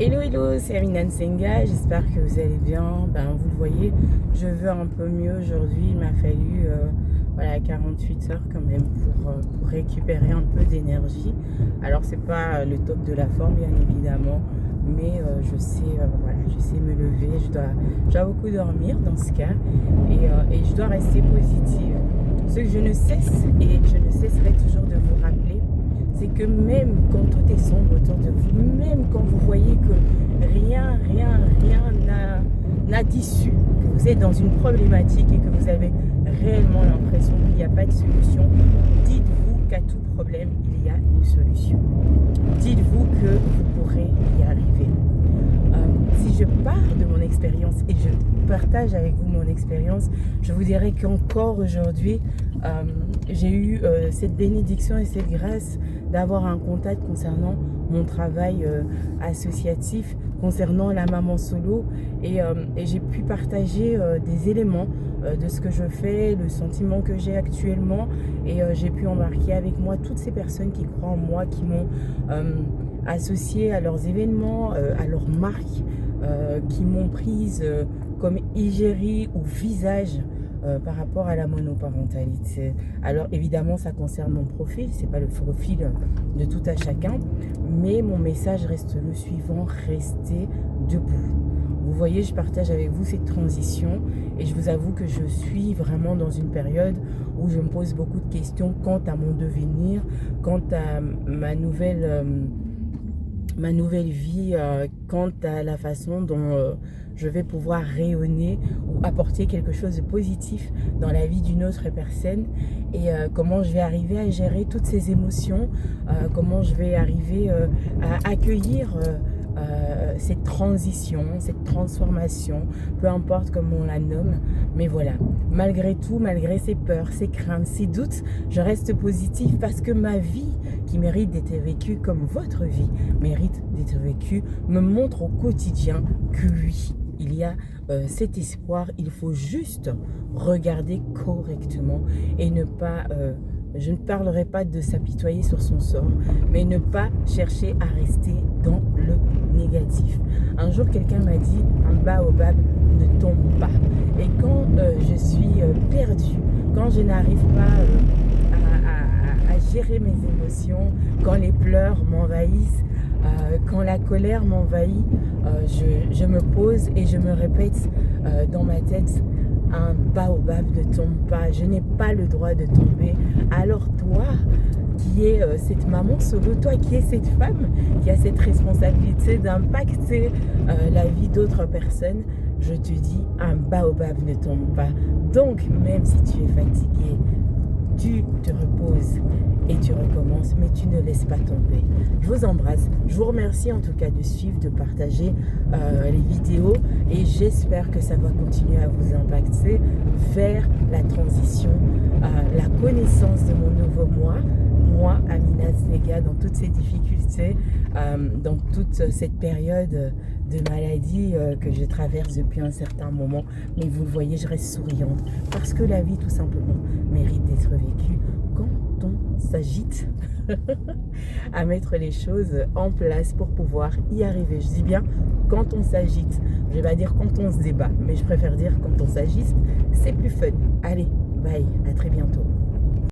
Hello, hello, c'est Amina Nsenga, j'espère que vous allez bien. Vous le voyez, je veux un peu mieux aujourd'hui. Il m'a fallu 48 heures quand même pour récupérer un peu d'énergie. Alors, c'est pas le top de la forme, bien évidemment, mais je sais me lever. Je dois beaucoup dormir dans ce cas et je dois rester positive. Ce que je ne cesse et je ne cesserai toujours de vous rappeler, c'est que même quand tout est sombre autour de vous, même quand vous voyez que rien n'a d'issue, que vous êtes dans une problématique et que vous avez réellement l'impression qu'il n'y a pas de solution, dites-vous qu'à tout problème, il y a une solution. Dites-vous que vous pourrez y arriver. Si je pars de mon expérience et je partage avec vous mon expérience, je vous dirais qu'encore aujourd'hui, j'ai eu cette bénédiction et cette grâce d'avoir un contact concernant mon travail associatif, concernant la maman solo, et j'ai pu partager des éléments de ce que je fais, le sentiment que j'ai actuellement, et j'ai pu embarquer avec moi toutes ces personnes qui croient en moi, qui m'ont associé à leurs événements, à leurs marques, qui m'ont prise comme égérie ou visage par rapport à la monoparentalité. Alors évidemment, ça concerne mon profil, c'est pas le profil de tout à chacun, mais mon message reste le suivant: restez debout. Vous voyez, je partage avec vous cette transition et je vous avoue que je suis vraiment dans une période où je me pose beaucoup de questions quant à mon devenir, quant à ma nouvelle vie, quant à la façon dont je vais pouvoir rayonner ou apporter quelque chose de positif dans la vie d'une autre personne, et comment je vais arriver à gérer toutes ces émotions, comment je vais arriver à accueillir cette transition, cette transformation, peu importe comment on la nomme. Mais voilà, malgré tout, malgré ces peurs, ces craintes, ces doutes, je reste positive parce que ma vie, qui mérite d'être vécue comme votre vie mérite d'être vécue, me montre au quotidien que oui, il y a cet espoir. Il faut juste regarder correctement et ne pas... je ne parlerai pas de s'apitoyer sur son sort, mais ne pas chercher à rester dans le négatif. Un jour, quelqu'un m'a dit: un baobab ne tombe pas. Et quand je suis perdue, quand je n'arrive pas à gérer mes émotions, quand les pleurs m'envahissent, quand la colère m'envahit, je me pose et je me répète dans ma tête: un baobab ne tombe pas, je n'ai pas le droit de tomber. Alors toi, qui es cette maman solo, toi qui es cette femme qui a cette responsabilité d'impacter la vie d'autres personnes, je te dis: un baobab ne tombe pas. Donc même si tu es fatigué, tu te reposes et tu recommences, mais tu ne laisses pas tomber. Je vous embrasse. Je vous remercie en tout cas de suivre, de partager les vidéos, et j'espère que ça va continuer à vous impacter vers la transition, la connaissance de mon nouveau moi, Amina Nsenga, dans toutes ces difficultés, dans toute cette période de maladie que je traverse depuis un certain moment. Mais vous le voyez, je reste souriante parce que la vie, tout simplement, mérite d'être vécue quand on s'agite à mettre les choses en place pour pouvoir y arriver. Je dis bien quand on s'agite, je vais pas dire quand on se débat, mais je préfère dire quand on s'agite, c'est plus fun. Allez, bye, à très bientôt.